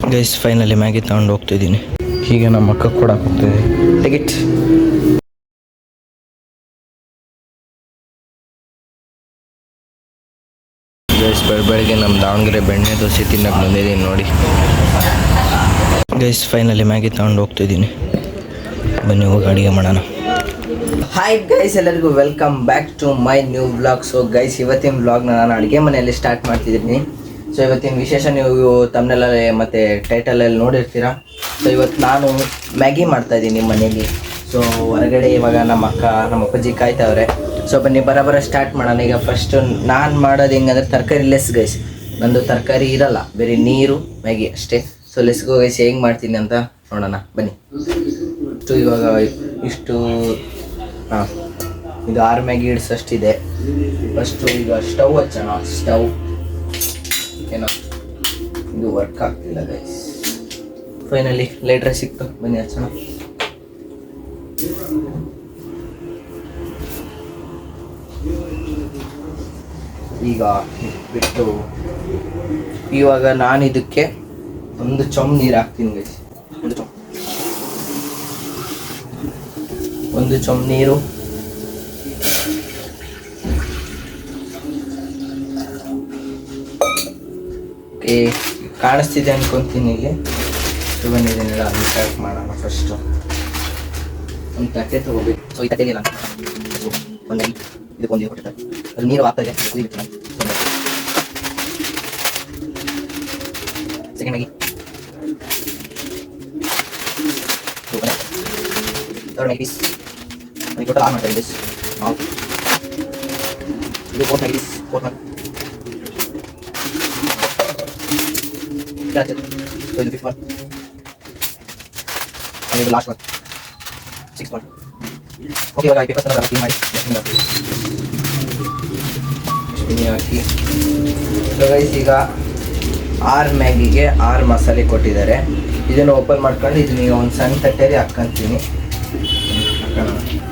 Guys finally Maggi ತಗೊಂಡು ಹೋಗ್ತಿದ್ದೀನಿ. ಈಗ ನಮ್ಮ ಅಕ್ಕ ಕೊಡಕ್ಕೆ ಹೋಗ್ತಿದ್ದೀನಿ. ಟಿಕೆಟ್ ಗೈಸ್ ಬೆಳಗ್ಗೆ ನಮ್ಮ ದಾವಣಗೆರೆ ಬೆಣ್ಣೆ ದೋಸೆ ತಿನ್ನಕ್ಕೆ ಬಂದಿದ್ದೀನಿ ನೋಡಿ. ಗೈಸ್ ಫೈನಲಿ ಮ್ಯಾಗಿ ತಗೊಂಡು ಹೋಗ್ತಿದ್ದೀನಿ. ಬನ್ನಿ ಹೋಗಿ ಅಡುಗೆ ಮಾಡೋಣ. ಹಾಯ್ ಗೈಸ್, ಎಲ್ಲರಿಗೂ welcome back to my new vlog. So guys, ಇವತ್ತಿನ ವ್ಲಾಗ್ನ ನಾನು ಅಡುಗೆ ಮನೆಯಲ್ಲಿ ಸ್ಟಾರ್ಟ್ ಮಾಡ್ತಿದ್ದೀನಿ. ಸೊ ಇವತ್ತಿನ ವಿಶೇಷ ನೀವು ತಮ್ಮನೆಲ್ಲೇ ಮತ್ತು ಟೈಟಲಲ್ಲಿ ನೋಡಿರ್ತೀರ. ಸೊ ಇವತ್ತು ನಾನು ಮ್ಯಾಗಿ ಮಾಡ್ತಾಯಿದ್ದೀನಿ ಮನೆಯಲ್ಲಿ. ಸೊ ಹೊರಗಡೆ ಇವಾಗ ನಮ್ಮ ಅಪ್ಪಾಜಿ ಕಾಯ್ತವ್ರೆ. ಸೊ ಬನ್ನಿ ಬರೋಬ್ಬರ ಸ್ಟಾರ್ಟ್ ಮಾಡೋಣ. ಈಗ ಫಸ್ಟು ನಾನು ಮಾಡೋದು ಹೆಂಗಂದ್ರೆ ತರಕಾರಿ ಲೆಸ್ ಗೈಸ್. ನಂದು ತರಕಾರಿ ಇರಲ್ಲ, ಬೇರೆ ನೀರು ಮ್ಯಾಗಿ ಅಷ್ಟೇ. ಸೊ ಲೆಸ್ಗೋ ಗೈಸ್ ಹೆಂಗೆ ಮಾಡ್ತೀನಿ ಅಂತ ನೋಡೋಣ ಬನ್ನಿ. ಇವಾಗ ಇಷ್ಟು ಇದು 6 ಮ್ಯಾಗಿ ಇಡ್ಸಷ್ಟಿದೆ. ಫಸ್ಟು ಈಗ ಸ್ಟವ್ ಹಚ್ಚೋಣ. ಸ್ಟವ್ ಏನೋ ಇದು ವರ್ಕ್ ಆಗ್ತಿಲ್ಲ ಗೈಸ್. ಫೈನಲಿ ಲೈಟ್ರ್ ಸಿಕ್ತು, ಬನ್ನಿ ಹಚ್ಚೋಣ. ಈಗ ಬಿಟ್ಟು ಇವಾಗ ನಾನು ಇದಕ್ಕೆ ಒಂದು ಚೊಂಬು ನೀರು ಹಾಕ್ತೀನಿ ಗೈಸ್. ಒಂದು ಚೊಂಬು ನೀರು. ಓಕೆ, ಕಾಣಿಸ್ತಿದೆ ಅನ್ಕೊಂತೀನಿ ಇಲ್ಲಿ. ಬಂದಿದ್ದೀನಿಲ್ಲ, ಅದನ್ನ ಸ್ಟಾರ್ಟ್ ಮಾಡೋಣ. ಫಸ್ಟು ಒಂದು ತಟ್ಟೆ ತೊಗೋಬೇಕು. ಸೊ ಈ ತಟ್ಟೆಲಿಲ್ಲ ಒಂದು ಇದಕ್ಕೊಂದು ನೀರು ಕೊಟ್ಟಿರ್ತಾರೆ, ಅದು ನೀರು ಆಗ್ತಾಯಿದೆ, ಕುದಿಬೇಕು. ಸೆಕೆಂಡ್ ಆಗಿ ಥರ್ಡ್ ಮ್ಯಾಗಿ ಪೀಸ್ ಟೋಟಲ್ 6 ಮಾಡ್ತಾ ಇದ್ದೀವಿ. ಇದು 4th Maggi piece. 4th Maggi so ಇದು 5th ಒನ್, ಇದು last one, 6th one. Okay, ಇವಾಗ ಪೇಪರ್ಸ್ ಎಲ್ಲ ಕ್ಲೀನ್ ಮಾಡಿ ಹಾಕಿ. ಸೊ ಗೈಸ್, ಈಗ 6 ಮ್ಯಾಗಿಗೆ 6 ಮಸಾಲೆ ಕೊಟ್ಟಿದ್ದಾರೆ. ಇದನ್ನು ಓಪನ್ ಮಾಡ್ಕೊಂಡು ಇದನ್ನ ಈಗ ಒಂದು ಸಣ್ಣ ತಟ್ಟೆಯಲ್ಲಿ ಹಾಕ್ಕೊಂತೀನಿ.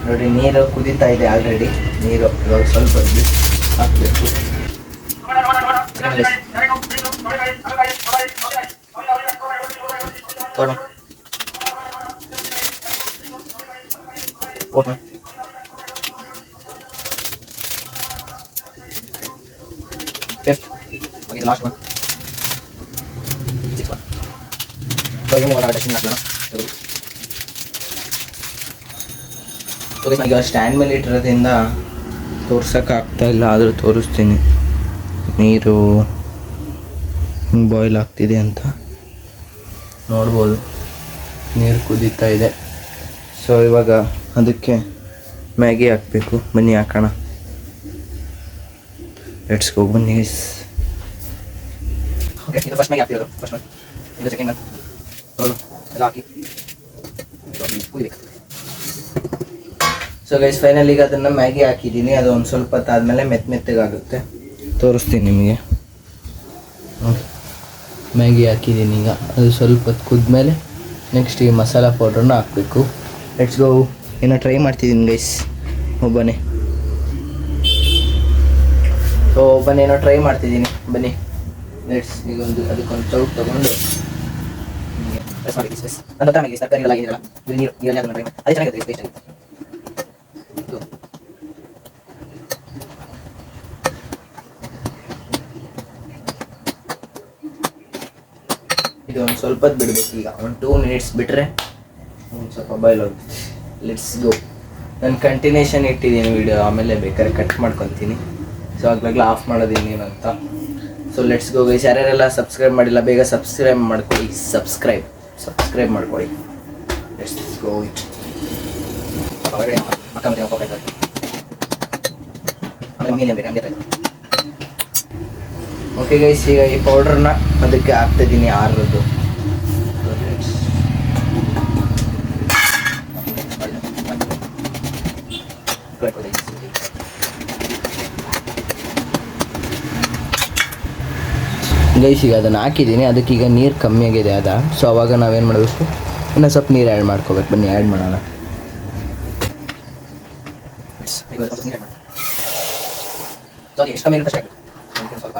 ನೋಡಿ, ನೀರು ಕುದೀತಾ ಇದೆ ಆಲ್ರೆಡಿ. ನೀರು ಇವಾಗ ಸ್ವಲ್ಪ ಹಾಕಬೇಕು. Last one, 6th one. ಈಗ ಸ್ಟ್ಯಾಂಡ್ ಮೇಲೆ ಇಟ್ಟಿರೋದ್ರಿಂದ ತೋರ್ಸೋಕ್ಕಾಗ್ತಾ ಇಲ್ಲ, ಆದರೂ ತೋರಿಸ್ತೀನಿ. ನೀರು ಬಾಯ್ಲ್ ಆಗ್ತಿದೆ ಅಂತ ನೋಡ್ಬೋದು. ನೀರು ಕುದೀತಾ ಇದೆ. ಸೊ ಇವಾಗ ಅದಕ್ಕೆ ಮ್ಯಾಗಿ ಹಾಕಬೇಕು. ಬನ್ನಿ ಹಾಕೋಣ. ಲೆಟ್ಸ್ ಗೋ, ಬನ್ನಿ. ಓಕೆ, ಇದು ಫಸ್ಟ್ ಮ್ಯಾಗಿ ಹಾಕ್ತಿರೋದು. ಫಸ್ಟ್ ಒನ್, ಇದು ಸೆಕೆಂಡ್ ಒನ್. ಎಲ್ಲ ಹಾಕಿ ಕುದಿಬೇಕು. ಸೊ ಗೈಸ್, ಫೈನಲ್ ಈಗ ಅದನ್ನು ಮ್ಯಾಗಿ ಹಾಕಿದ್ದೀನಿ. ಅದು ಒಂದು ಸ್ವಲ್ಪ ಹೊತ್ತಾದಮೇಲೆ ಮೆತ್ತಗಾಗುತ್ತೆ, ತೋರಿಸ್ತೀನಿ ನಿಮಗೆ. ಮ್ಯಾಗಿ ಹಾಕಿದ್ದೀನಿ. ಈಗ ಅದು ಸ್ವಲ್ಪ ಹೊತ್ತು ಕುದ್ಮೇಲೆ ನೆಕ್ಸ್ಟ್ ಈ ಮಸಾಲ ಪೌಡ್ರನ್ನ ಹಾಕಬೇಕು. Let's go. ಏನೋ ಟ್ರೈ ಮಾಡ್ತಿದ್ದೀನಿ ಗೈಸ್, ಒಬ್ಬನೇ. ಸೊ ಏನೋ ಟ್ರೈ ಮಾಡ್ತಿದ್ದೀನಿ, ಬನ್ನಿ. ಲೆಟ್ಸ್ ಈಗ ಅದಕ್ಕೊಂದು ಚೌಕ್ ತೊಗೊಂಡು ನನ್ನ ಹತ್ರ ಮ್ಯಾಗಿ ತರಕಾರಿ ಎಲ್ಲ ಆಗಿದೆಯಲ್ಲ, ನೀರು ಅದನ್ನು ಟ್ರೈ ಮಾಡಿ. ಅದೇ ಚೆನ್ನಾಗಿರುತ್ತೆ, ಟೇಸ್ಟ್ ಆಗುತ್ತೆ. ಇದು ಒಂದು ಸ್ವಲ್ಪ ಹೊತ್ತು ಬಿಡಬೇಕು. ಈಗ ಒಂದು 2 ಮಿನಿಟ್ಸ್ ಬಿಟ್ಟರೆ ಒಂದು ಸ್ವಲ್ಪ ಬಾಯ್ಲ್ ಹೋಗುತ್ತೆ. Let's go. ನಾನು ಕಂಟಿನ್ಯೂಷನ್ ಇಟ್ಟಿದ್ದೀನಿ ವಿಡಿಯೋ, ಆಮೇಲೆ ಬೇಕಾದ್ರೆ ಕಟ್ ಮಾಡ್ಕೊತೀನಿ. ಸೊ ಆಗ್ಲಾಗಲೇ ಆಫ್ ಮಾಡೋದಿನ್ನೇನು ಅಂತ. So let's go guys. ಯಾರ್ಯಾರೆಲ್ಲ ಸಬ್ಸ್ಕ್ರೈಬ್ ಮಾಡಿಲ್ಲ, ಬೇಗ ಸಬ್ಸ್ಕ್ರೈಬ್ ಮಾಡ್ಕೊಳ್ಳಿ. ಸಬ್ಸ್ಕ್ರೈಬ್ ಮಾಡ್ಕೊಳ್ಳಿ. Let's go. ಓಕೆ ಗೈಸ್, ಈಗ ಈ ಪೌಡ್ರನ್ನ ಅದಕ್ಕೆ ಹಾಕ್ತಿದ್ದೀನಿ. 6ರದ್ದು ಗೈಸ್. ಈಗ ಅದನ್ನು ಹಾಕಿದ್ದೀನಿ. ಅದಕ್ಕೀಗ ನೀರು ಕಮ್ಮಿ ಆಗಿದೆ ಅದ. ಸೊ ಅವಾಗ ನಾವೇನು ಮಾಡಬೇಕು, ಇನ್ನೂ ಸ್ವಲ್ಪ ನೀರು ಆ್ಯಡ್ ಮಾಡ್ಕೋಬೇಕು. ಬನ್ನಿ ಆ್ಯಡ್ ಮಾಡೋಣ. ಎಷ್ಟು ಕಮ್ಮಿ ಇರುತ್ತೆ ಅಷ್ಟೇ. ಸ್ವಲ್ಪ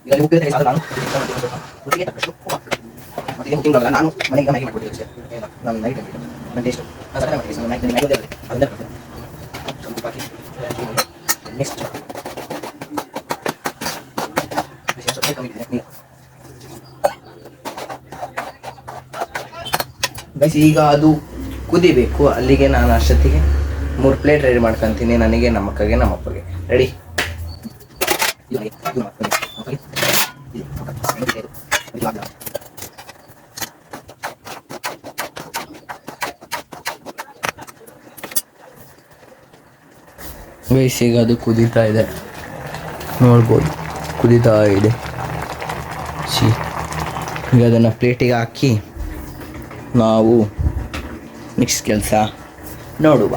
ಈಗ ಉಪ್ಪು ಇದು ತಿಂಗಳಲ್ಲ ನಾನು ಮನೆಗೆ ಮ್ಯಾಗಿ ಮಾಡ್ಕೊಡ್ತೀನಿ ಸರ್ ನಾನು ನೈಟ್ ನನ್ನ ಟೇಸ್ಟ್ ನಾನು ಸಕ್ಕರೆ ಮಾಡ್ತೀನಿ ಸರ್ ನೈಟ್ ಮ್ಯಾಗಿ ಅದನ್ನ ಸ್ವಲ್ಪ ಬಾಕಿ ನೆಕ್ಸ್ಟ್ ಸ್ವಲ್ಪ ಕಮ್ಮಿ ಇದೆ ಗೈಸ್. ಈಗ ಅದು ಕುದಿಬೇಕು, ಅಲ್ಲಿಗೆ ನಾನು ಅಷ್ಟೊತ್ತಿಗೆ 3 ಪ್ಲೇಟ್ ರೆಡಿ ಮಾಡ್ಕೊತೀನಿ. ನನಗೆ, ನಮ್ಮ ಅಕ್ಕಗೆ, ನಮ್ಮ ಅಪ್ಪಗೆ. ರೆಡಿ? ಗೈಸ್ ಈಗ ಅದು ಕುದೀತಾ ಇದೆ, ನೋಡ್ಬೋದು ಕುದೀತಾ ಇದೆ. ಈಗ ಅದನ್ನು ಪ್ಲೇಟಿಗೆ ಹಾಕಿ ನಾವು ನೆಕ್ಸ್ಟ್ ಕೆಲಸ ನೋಡುವ.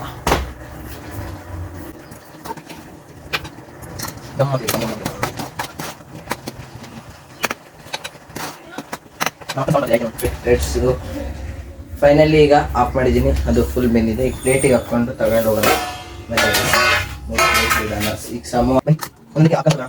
ಫೈನಲಿ ಈಗ ಆಫ್ ಮಾಡಿದ್ದೀನಿ, ಅದು ಫುಲ್ ಬೆಂದಿದೆ. ಈಗ ಪ್ಲೇಟಿಗೆ ಹಾಕ್ಕೊಂಡು ತಗೊಂಡು ಹೋಗೋಣ. ಈಗ ಸಮ ಒಂದಿಗೆ ಹಾಕಲ್ಲ.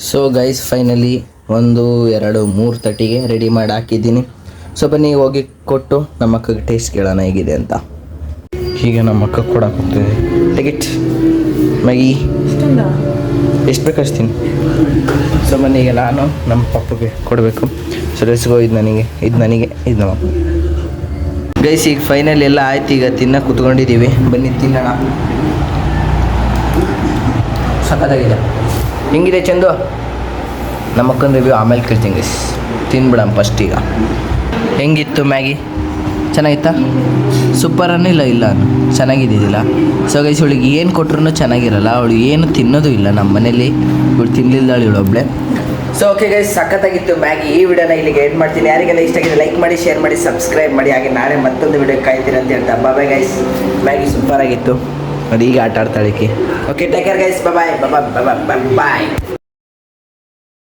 ಸೊ ಗೈಸ್ ಫೈನಲಿ 1 2 3 ತಟ್ಟಿಗೆ ರೆಡಿ ಮಾಡಿ ಹಾಕಿದ್ದೀನಿ. ಸೊ ಬನ್ನಿ ಹೋಗಿ ಕೊಟ್ಟು ನಮ್ಮ ಅಕ್ಕಗೆ ಟೇಸ್ಟ್ ಕೇಳೋಣ ಹೇಗಿದೆ ಅಂತ. ಹೀಗೆ ನಮ್ಮ ಅಕ್ಕ ಕೊಡಕ್ಕೆ ಹೋಗ್ತಿದೆ. ಟಿಕೆಟ್ ಮ್ಯಾಗಿ ಎಷ್ಟು ಬೇಕು ಅಷ್ಟಿನಿ. ಸೊ ಬನ್ನಿ ಈಗ ನಾನು ನಮ್ಮ ಪಪ್ಪಗೆ ಕೊಡಬೇಕು. ಸೊ ರೆಸ್ಗೋ ಇದು ನನಗೆ, ಇದು ನಮ್ಮ ಅಪ್ಪ. ಗೈಸ್ ಈಗ ಫೈನಲ್ ಎಲ್ಲ ಆಯ್ತು, ಈಗ ತಿನ್ನ ಕೂತ್ಕೊಂಡಿದ್ದೀವಿ. ಬನ್ನಿ ತಿನ್ನೋಣ. ಸಖತ್ತಾಗಿದೆ. ಹೆಂಗಿದೆ ಚಂದು? ನಮ್ಮ ಅಕ್ಕನ ರಿವ್ಯೂ ಆಮೇಲೆ ಕೇಳ್ತೀನಿ ಗೈಸ್. ತಿನ್ಬಿಡಮ್ ಫಸ್ಟ್. ಈಗ ಹೆಂಗಿತ್ತು ಮ್ಯಾಗಿ? ಚೆನ್ನಾಗಿತ್ತಾ? ಸೂಪರ್ ಅನ್ನಿಲ್ಲ ಇಲ್ಲ ಚೆನ್ನಾಗಿದ್ದಿದ್ದಿಲ್ಲ. ಸೊ ಗೈಸ್ ಇವಳಿಗೆ ಏನು ಕೊಟ್ರು ಚೆನ್ನಾಗಿರಲ್ಲ, ಅವಳು ಏನು ತಿನ್ನೋದು ಇಲ್ಲ. ನಮ್ಮ ಮನೇಲಿ ಇವಳು ತಿನ್ನಲಿಲ್ಲ ಇವಳೊಬ್ಳೆ. ಸೊ ಓಕೆ ಗೈಸ್, ಸಖತ್ತಾಗಿತ್ತು ಮ್ಯಾಗಿ. ಈ ವಿಡಿಯೋನ ಇಲ್ಲಿಗೆ ಎಂಡ್ ಮಾಡ್ತೀನಿ. ಯಾರಿಗೆಲ್ಲ ಇಷ್ಟ ಆಗಿದೆ ಲೈಕ್ ಮಾಡಿ, ಶೇರ್ ಮಾಡಿ, ಸಬ್ಸ್ಕ್ರೈಬ್ ಮಾಡಿ. ಹಾಗೆ ನಾಳೆ ಮತ್ತೊಂದು ವಿಡಿಯೋ ಕಾಯ್ತೀರ ಅಂತ ಹೇಳ್ತಾ ಬಾಯ್ ಗೈಸ್. ಮ್ಯಾಗಿ ಸೂಪರ್ ಆಗಿತ್ತು. ಅದು ಈಗ ಆಟ ಆಡ್ತಾಳೆ. Okay take care guys. Bye bye bye bye ಬಾಯ್.